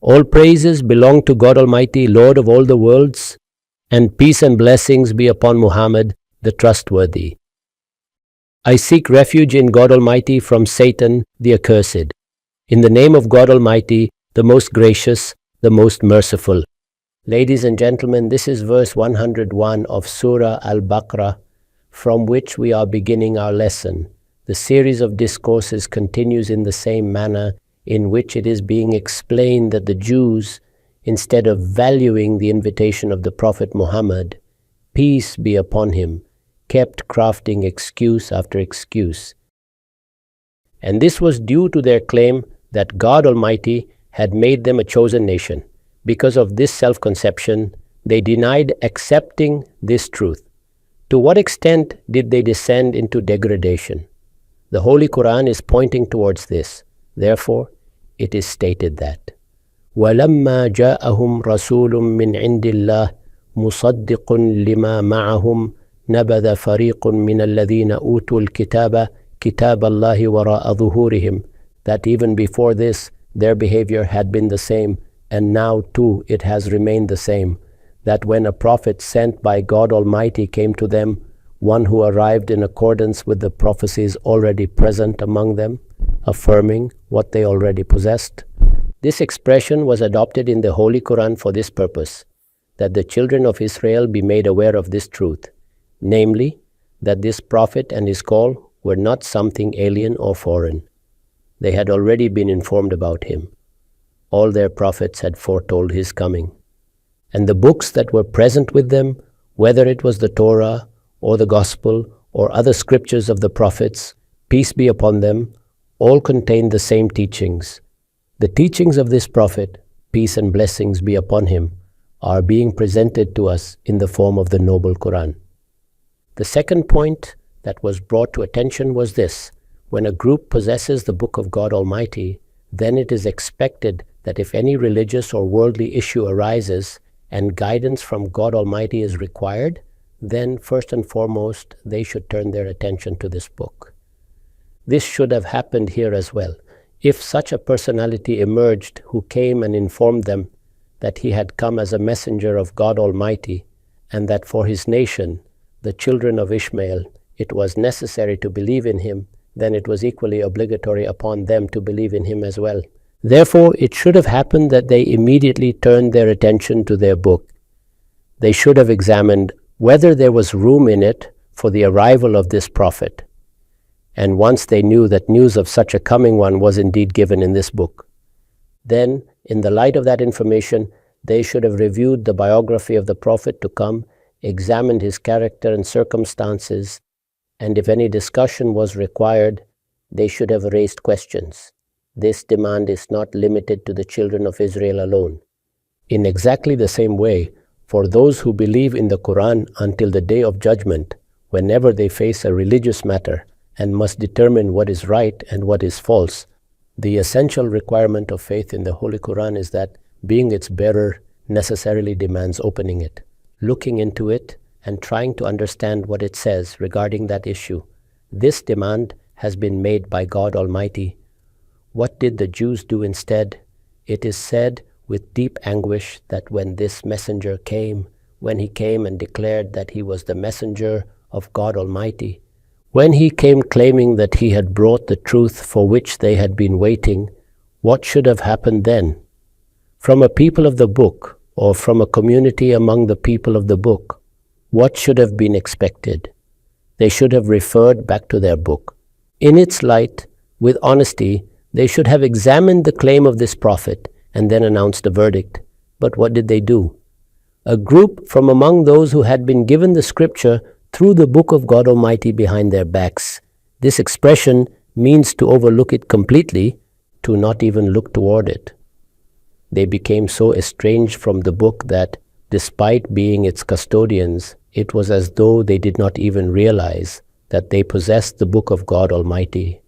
All praises belong to God Almighty, Lord of all the worlds, and peace and blessings be upon Muhammad, the trustworthy. I seek refuge in God Almighty from Satan, the accursed. In the name of God Almighty, the most gracious, the most merciful. Ladies and gentlemen, this is verse 101 of Surah Al Baqarah, from which we are beginning our lesson. The series of discourses continues in the same manner in which it is being explained that the Jews, instead of valuing the invitation of the Prophet Muhammad, peace be upon him, kept crafting excuse after excuse. And this was due to their claim that God Almighty had made them a chosen nation. Because of this self-conception, they denied accepting this truth. To what extent did they descend into degradation? The Holy Quran is pointing towards this. Therefore, it is stated that وَلَمَّا جَاءَهُمْ رَسُولٌ مِّنْ عِنْدِ اللَّهِ مُصَدِّقٌ لِمَا مَعَهُمْ نَبَذَ فَرِيقٌ مِّنَ الَّذِينَ أُوتُوا الْكِتَابَ كِتَابَ اللَّهِ وَرَاءَ ظُهُورِهِمْ. That even before this, their behavior had been the same, and now too it has remained the same, that when a prophet sent by God Almighty came to them, one who arrived in accordance with the prophecies already present among them, affirming what they already possessed. This expression was adopted in the Holy Quran for this purpose, that the children of Israel be made aware of this truth, namely, that this prophet and his call were not something alien or foreign. They had already been informed about him. All their prophets had foretold his coming. And the books that were present with them, whether it was the Torah or the Gospel or other scriptures of the prophets, peace be upon them, all contained the same teachings. The teachings of this prophet, peace and blessings be upon him, are being presented to us in the form of the noble Quran. The second point that was brought to attention was this: when a group possesses the Book of God Almighty, then it is expected that if any religious or worldly issue arises and guidance from God Almighty is required, then first and foremost they should turn their attention to this book. This should have happened here as well. If such a personality emerged who came and informed them that he had come as a messenger of God Almighty, and that for his nation, the children of Ishmael, it was necessary to believe in him, then it was equally obligatory upon them to believe in him as well. Therefore, it should have happened that they immediately turned their attention to their book. They should have examined whether there was room in it for the arrival of this prophet. And once they knew that news of such a coming one was indeed given in this book, then, in the light of that information, they should have reviewed the biography of the prophet to come, examined his character and circumstances, and if any discussion was required, they should have raised questions. This demand is not limited to the children of Israel alone. In exactly the same way, for those who believe in the Quran until the day of judgment, whenever they face a religious matter and must determine what is right and what is false, the essential requirement of faith in the Holy Quran is that being its bearer necessarily demands opening it, looking into it, and trying to understand what it says regarding that issue. This demand has been made by God Almighty. What did the Jews do instead? It is said with deep anguish that when this messenger came, when he came and declared that he was the messenger of God Almighty, when he came claiming that he had brought the truth for which they had been waiting, what should have happened then? From a people of the book, or from a community among the people of the book, what should have been expected? They should have referred back to their book. In its light, with honesty, they should have examined the claim of this prophet and then announced a verdict. But what did they do? A group from among those who had been given the scripture threw the book of God Almighty behind their backs. This expression means to overlook it completely, to not even look toward it. They became so estranged from the book that, despite being its custodians, it was as though they did not even realize that they possessed the book of God Almighty.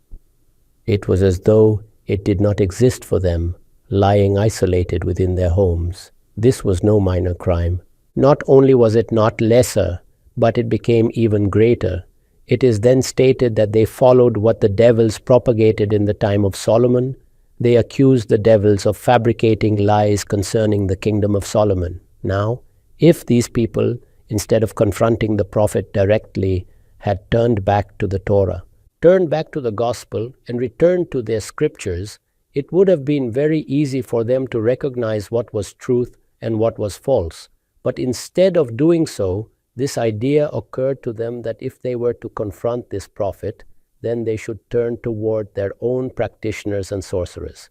It was as though it did not exist for them, lying isolated within their homes. This was no minor crime. Not only was it not lesser, but it became even greater. It is then stated that they followed what the devils propagated in the time of Solomon, They accused the devils of fabricating lies concerning the kingdom of Solomon. Now, if these people, instead of confronting the prophet directly, had turned back to the Torah, turned back to the gospel, and returned to their scriptures, it would have been very easy for them to recognize what was truth and what was false. But instead of doing so, this idea occurred to them that if they were to confront this prophet, then they should turn toward their own practitioners and sorcerers.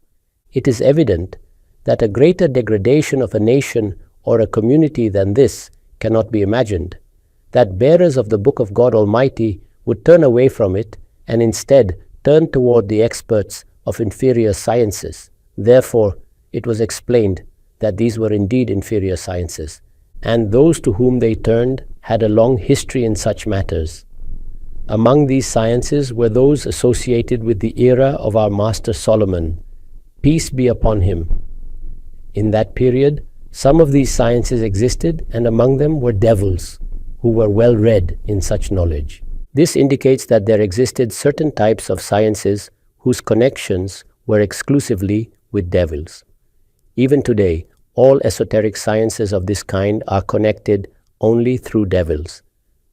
It is evident that a greater degradation of a nation or a community than this cannot be imagined, that bearers of the Book of God Almighty would turn away from it and instead turn toward the experts of inferior sciences. Therefore, it was explained that these were indeed inferior sciences, and those to whom they turned had a long history in such matters. Among these sciences were those associated with the era of our Master Solomon, peace be upon him. In that period, some of these sciences existed, and among them were devils, who were well read in such knowledge. This indicates that there existed certain types of sciences whose connections were exclusively with devils. Even today, all esoteric sciences of this kind are connected only through devils,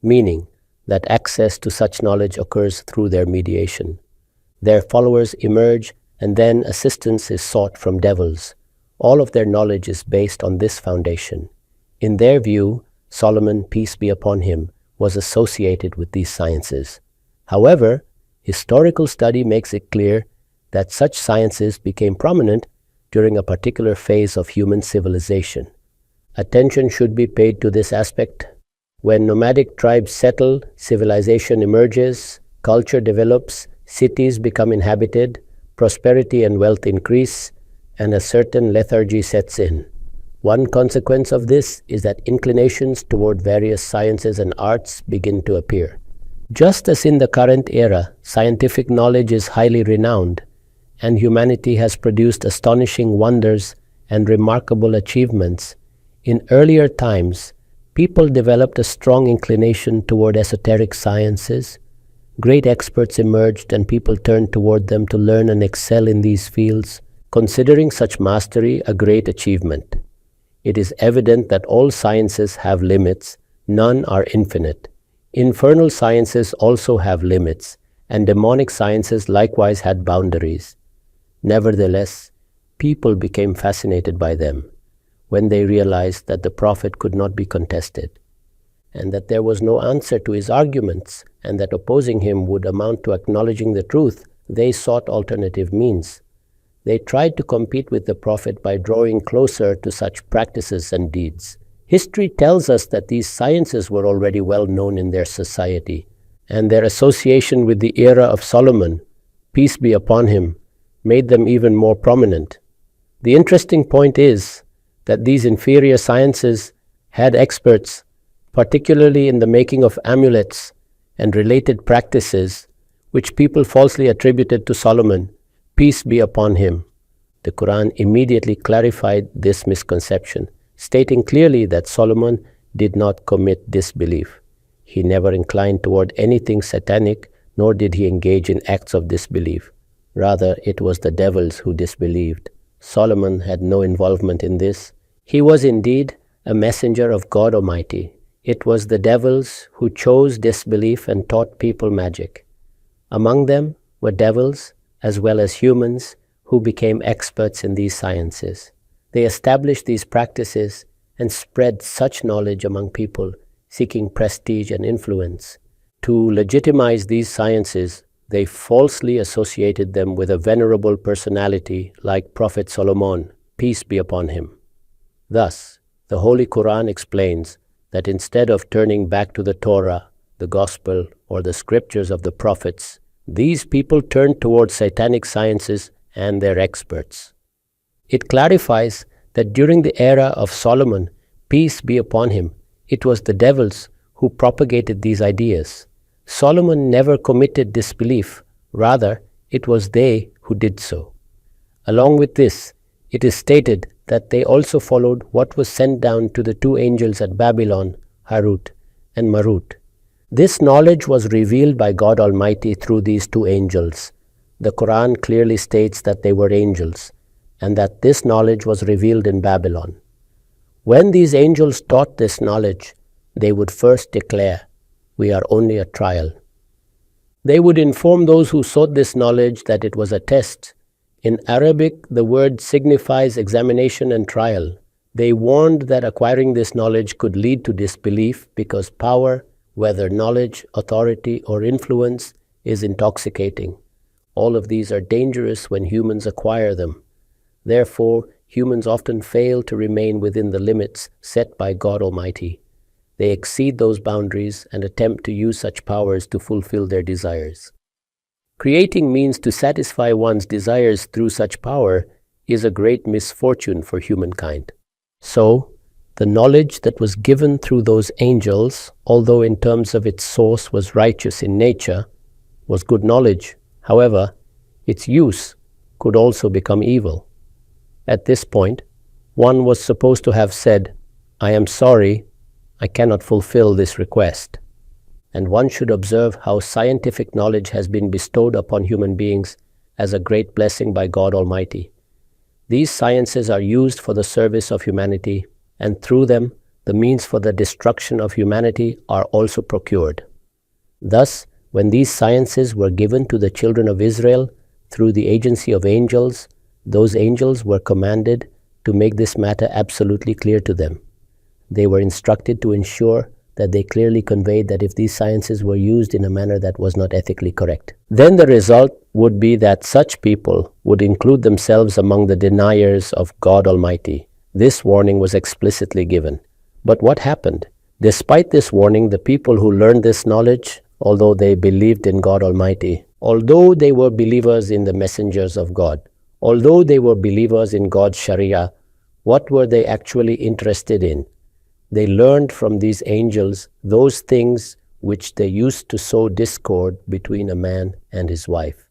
meaning that access to such knowledge occurs through their mediation. Their followers emerge, and then assistance is sought from devils. All of their knowledge is based on this foundation. In their view, Solomon, peace be upon him, was associated with these sciences. However, historical study makes it clear that such sciences became prominent during a particular phase of human civilization. Attention should be paid to this aspect. When nomadic tribes settle, civilization emerges, culture develops, cities become inhabited, prosperity and wealth increase, and a certain lethargy sets in. One consequence of this is that inclinations toward various sciences and arts begin to appear. Just as in the current era, scientific knowledge is highly renowned, and humanity has produced astonishing wonders and remarkable achievements, in earlier times, people developed a strong inclination toward esoteric sciences. Great experts emerged, and people turned toward them to learn and excel in these fields, considering such mastery a great achievement. It is evident that all sciences have limits, none are infinite. Infernal sciences also have limits, and demonic sciences likewise had boundaries. Nevertheless, people became fascinated by them when they realized that the prophet could not be contested, and that there was no answer to his arguments, and that opposing him would amount to acknowledging the truth. They sought alternative means. They tried to compete with the prophet by drawing closer to such practices and deeds. History tells us that these sciences were already well known in their society, and their association with the era of Solomon, peace be upon him, made them even more prominent. The interesting point is that these inferior sciences had experts, particularly in the making of amulets and related practices, which people falsely attributed to Solomon, peace be upon him. The Quran immediately clarified this misconception, stating clearly that Solomon did not commit disbelief. He never inclined toward anything satanic, nor did he engage in acts of disbelief. Rather, it was the devils who disbelieved. Solomon had no involvement in this. He was indeed a messenger of God Almighty. It was the devils who chose disbelief and taught people magic. Among them were devils as well as humans who became experts in these sciences. They established these practices and spread such knowledge among people seeking prestige and influence. To legitimize these sciences, they falsely associated them with a venerable personality like Prophet Solomon, peace be upon him. Thus, the Holy Quran explains that instead of turning back to the Torah, the Gospel, or the scriptures of the prophets, these people turned towards satanic sciences and their experts. It clarifies that during the era of Solomon, peace be upon him, it was the devils who propagated these ideas. Solomon never committed disbelief, rather it was they who did so. Along with this, it is stated that they also followed what was sent down to the two angels at Babylon, Harut and Marut. This knowledge was revealed by God Almighty through these two angels. The Quran clearly states that they were angels and that this knowledge was revealed in Babylon. When these angels taught this knowledge, they would first declare, "We are only a trial." They would inform those who sought this knowledge that it was a test. In Arabic, the word signifies examination and trial. They warned that acquiring this knowledge could lead to disbelief because power, whether knowledge, authority, or influence, is intoxicating. All of these are dangerous when humans acquire them. Therefore, humans often fail to remain within the limits set by God Almighty. They exceed those boundaries and attempt to use such powers to fulfill their desires. Creating means to satisfy one's desires through such power is a great misfortune for humankind. So, the knowledge that was given through those angels, although in terms of its source was righteous in nature, was good knowledge. However, its use could also become evil. At this point, one was supposed to have said, "I am sorry, I cannot fulfill this request." And one should observe how scientific knowledge has been bestowed upon human beings as a great blessing by God Almighty. These sciences are used for the service of humanity, and through them, the means for the destruction of humanity are also procured. Thus, when these sciences were given to the children of Israel through the agency of angels, those angels were commanded to make this matter absolutely clear to them. They were instructed to ensure that they clearly conveyed that if these sciences were used in a manner that was not ethically correct, then the result would be that such people would include themselves among the deniers of God Almighty. This warning was explicitly given. But what happened? Despite this warning, the people who learned this knowledge, although they believed in God Almighty, although they were believers in the messengers of God, although they were believers in God's Sharia, what were they actually interested in? They learned from these angels those things which they used to sow discord between a man and his wife.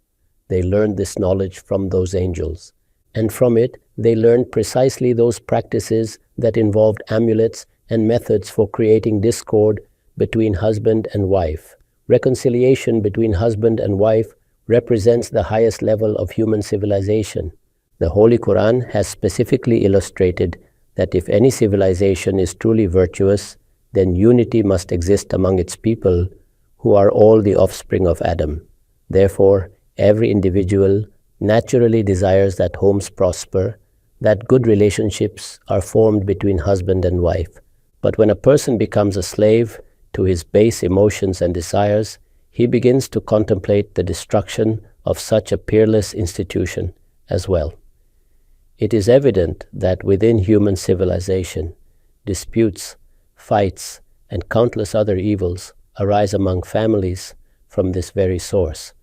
They learned this knowledge from those angels. And from it, they learned precisely those practices that involved amulets and methods for creating discord between husband and wife. Reconciliation between husband and wife represents the highest level of human civilization. The Holy Quran has specifically illustrated that if any civilization is truly virtuous, then unity must exist among its people, who are all the offspring of Adam. Therefore, every individual naturally desires that homes prosper, that good relationships are formed between husband and wife. But when a person becomes a slave to his base emotions and desires, he begins to contemplate the destruction of such a peerless institution as well. It is evident that within human civilization, disputes, fights, and countless other evils arise among families from this very source.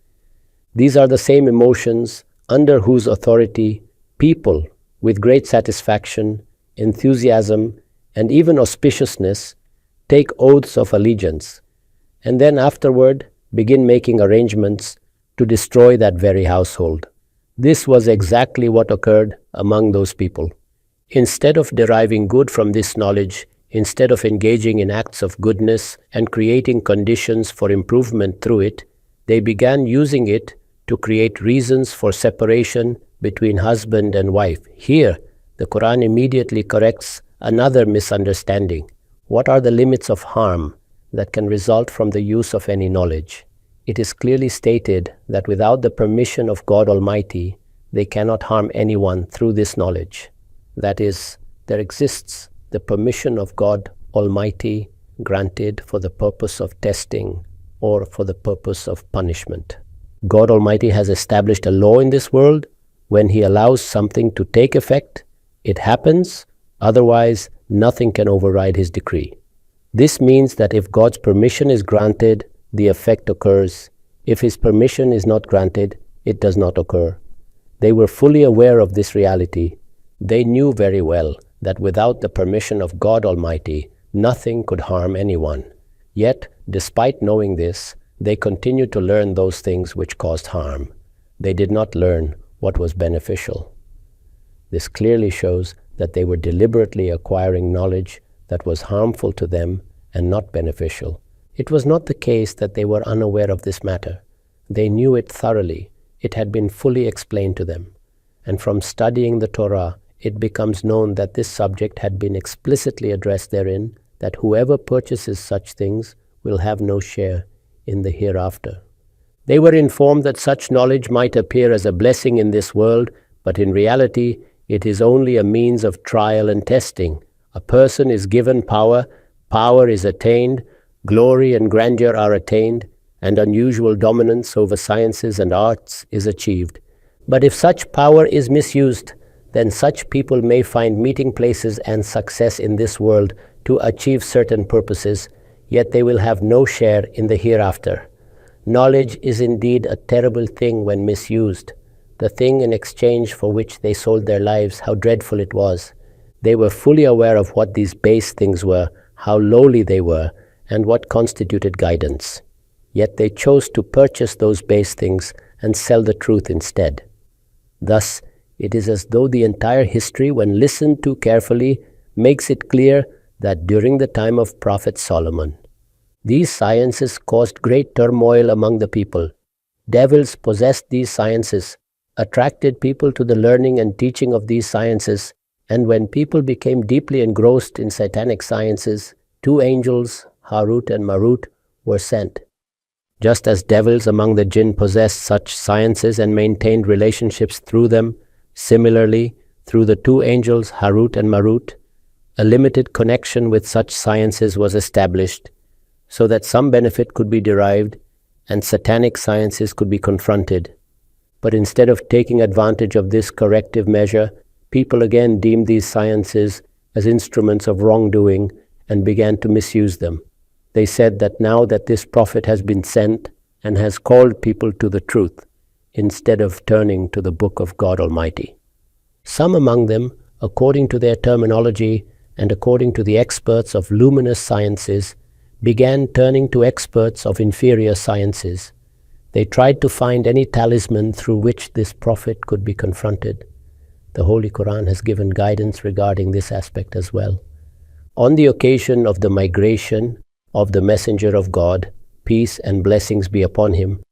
These are the same emotions under whose authority people with great satisfaction, enthusiasm, and even auspiciousness take oaths of allegiance, and then afterward begin making arrangements to destroy that very household. This was exactly what occurred among those people. Instead of deriving good from this knowledge, instead of engaging in acts of goodness and creating conditions for improvement through it, they began using it to create reasons for separation between husband and wife. Here, the Quran immediately corrects another misunderstanding. What are the limits of harm that can result from the use of any knowledge? It is clearly stated that without the permission of God Almighty, they cannot harm anyone through this knowledge. That is, there exists the permission of God Almighty granted for the purpose of testing or for the purpose of punishment. God Almighty has established a law in this world. When He allows something to take effect, it happens. Otherwise, nothing can override His decree. This means that if God's permission is granted, the effect occurs. If His permission is not granted, it does not occur. They were fully aware of this reality. They knew very well that without the permission of God Almighty, nothing could harm anyone. Yet, despite knowing this, they continued to learn those things which caused harm. They did not learn what was beneficial. This clearly shows that they were deliberately acquiring knowledge that was harmful to them and not beneficial. It was not the case that they were unaware of this matter. They knew it thoroughly, it had been fully explained to them. And from studying the Torah, it becomes known that this subject had been explicitly addressed therein, that whoever purchases such things will have no share in the hereafter. They were informed that such knowledge might appear as a blessing in this world, but in reality, it is only a means of trial and testing. A person is given power, power is attained, glory and grandeur are attained, and unusual dominance over sciences and arts is achieved. But if such power is misused, then such people may find meeting places and success in this world to achieve certain purposes, yet they will have no share in the hereafter. Knowledge is indeed a terrible thing when misused. The thing in exchange for which they sold their lives, how dreadful it was. They were fully aware of what these base things were, how lowly they were, and what constituted guidance. Yet they chose to purchase those base things and sell the truth instead. Thus, it is as though the entire history, when listened to carefully, makes it clear that during the time of Prophet Solomon, these sciences caused great turmoil among the people. Devils possessed these sciences, attracted people to the learning and teaching of these sciences, and when people became deeply engrossed in satanic sciences, two angels, Harut and Marut, were sent. Just as devils among the jinn possessed such sciences and maintained relationships through them, similarly, through the two angels Harut and Marut, a limited connection with such sciences was established, so that some benefit could be derived and satanic sciences could be confronted. But instead of taking advantage of this corrective measure, people again deemed these sciences as instruments of wrongdoing and began to misuse them. They said that now that this prophet has been sent and has called people to the truth, instead of turning to the book of God Almighty. Some among them, according to their terminology and according to the experts of luminous sciences, began turning to experts of inferior sciences. They tried to find any talisman through which this prophet could be confronted. The Holy Quran has given guidance regarding this aspect as well. On the occasion of the migration of the Messenger of God, peace and blessings be upon him,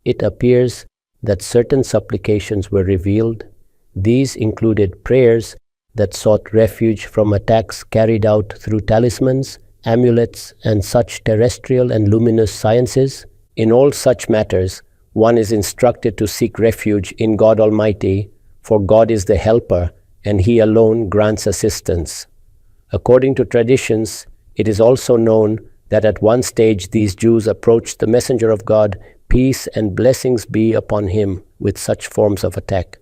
it appears that certain supplications were revealed. These included prayers that sought refuge from attacks carried out through talismans, amulets, and such terrestrial and luminous sciences. In all such matters, one is instructed to seek refuge in God Almighty, for God is the helper, and He alone grants assistance. According to traditions, it is also known that at one stage these Jews approached the Messenger of God, peace and blessings be upon him, with such forms of attack.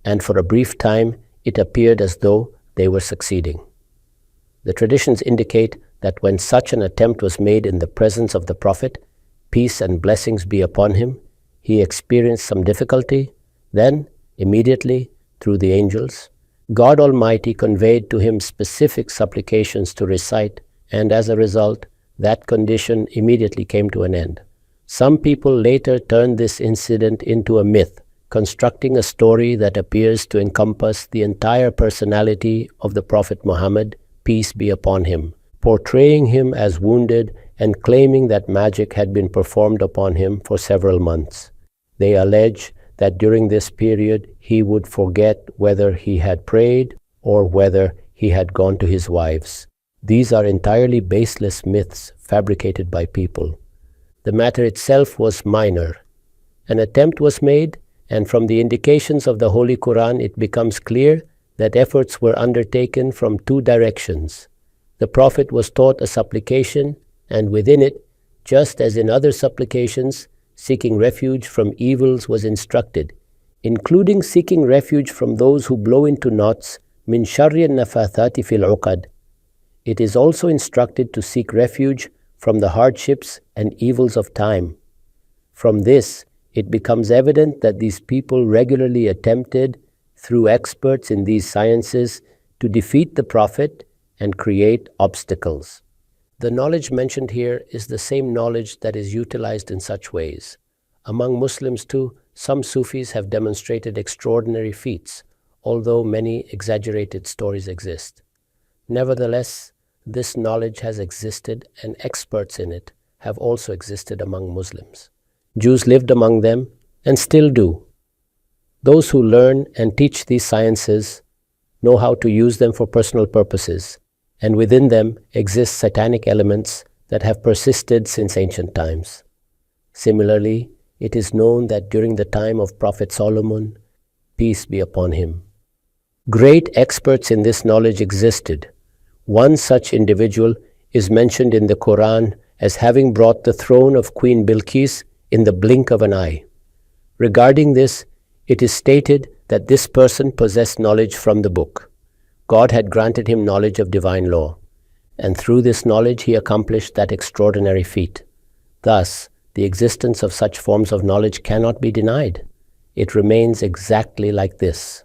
And for a brief time, it appeared as though they were succeeding. The traditions indicate that when such an attempt was made in the presence of the Prophet, peace and blessings be upon him, he experienced some difficulty. Then, immediately, through the angels, God Almighty conveyed to him specific supplications to recite, and as a result, that condition immediately came to an end. Some people later turned this incident into a myth, constructing a story that appears to encompass the entire personality of the Prophet Muhammad, peace be upon him, portraying him as wounded and claiming that magic had been performed upon him for several months. They allege that during this period he would forget whether he had prayed or whether he had gone to his wives. These are entirely baseless myths fabricated by people. The matter itself was minor. An attempt was made, and from the indications of the Holy Quran it becomes clear that efforts were undertaken from two directions. The Prophet was taught a supplication, and within it, just as in other supplications, seeking refuge from evils was instructed, including seeking refuge from those who blow into knots, min sharri nafathati fil uqad. It is also instructed to seek refuge from the hardships and evils of time. From this, it becomes evident that these people regularly attempted, through experts in these sciences, to defeat the Prophet and create obstacles. The knowledge mentioned here is the same knowledge that is utilized in such ways. Among Muslims too, some Sufis have demonstrated extraordinary feats, although many exaggerated stories exist. Nevertheless, this knowledge has existed and experts in it have also existed among Muslims. Jews lived among them and still do. Those who learn and teach these sciences know how to use them for personal purposes, and within them exist satanic elements that have persisted since ancient times. Similarly, it is known that during the time of Prophet Solomon, peace be upon him, great experts in this knowledge existed. One such individual is mentioned in the Quran as having brought the throne of Queen Bilqis in the blink of an eye. Regarding this, it is stated that this person possessed knowledge from the book. God had granted him knowledge of divine law, and through this knowledge he accomplished that extraordinary feat. Thus, the existence of such forms of knowledge cannot be denied. It remains exactly like this.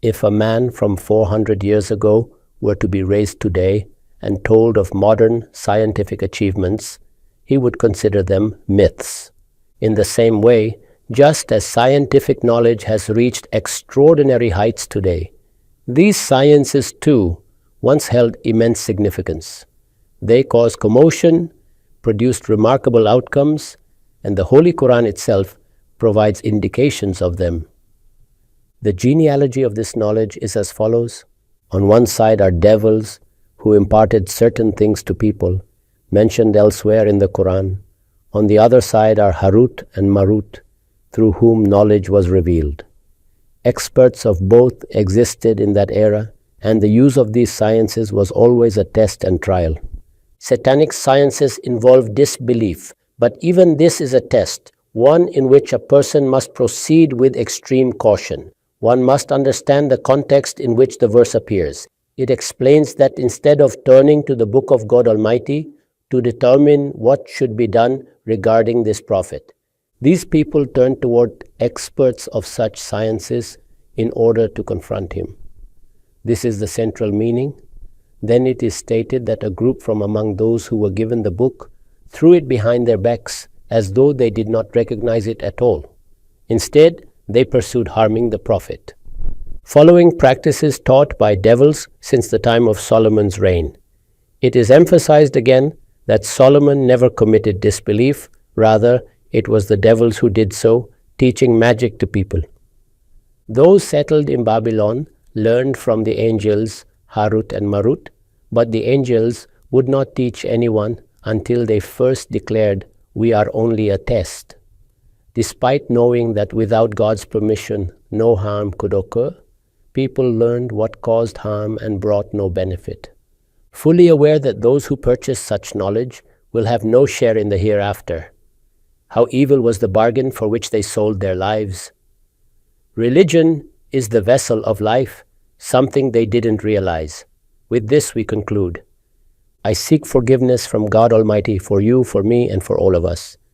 If a man from 400 years ago were to be raised today and told of modern scientific achievements, he would consider them myths. In the same way, just as scientific knowledge has reached extraordinary heights today, these sciences too once held immense significance. They caused commotion, produced remarkable outcomes, and the Holy Quran itself provides indications of them. The genealogy of this knowledge is as follows. On one side are devils who imparted certain things to people, mentioned elsewhere in the Quran. On the other side are Harut and Marut, through whom knowledge was revealed. Experts of both existed in that era, and the use of these sciences was always a test and trial. Satanic sciences involve disbelief, but even this is a test, one in which a person must proceed with extreme caution. One must understand the context in which the verse appears. It explains that instead of turning to the Book of God Almighty to determine what should be done regarding this prophet, these people turn toward experts of such sciences in order to confront him. This is the central meaning. Then it is stated that a group from among those who were given the book threw it behind their backs as though they did not recognize it at all. Instead, they pursued harming the prophet, following practices taught by devils since the time of Solomon's reign. It is emphasized again that Solomon never committed disbelief, rather it was the devils who did so, teaching magic to people. Those settled in Babylon learned from the angels Harut and Marut, but the angels would not teach anyone until they first declared, "We are only a test." Despite knowing that without God's permission no harm could occur, people learned what caused harm and brought no benefit, fully aware that those who purchase such knowledge will have no share in the hereafter. How evil was the bargain for which they sold their lives. Religion is the vessel of life, something they didn't realize. With this we conclude. I seek forgiveness from God Almighty for you, for me, and for all of us.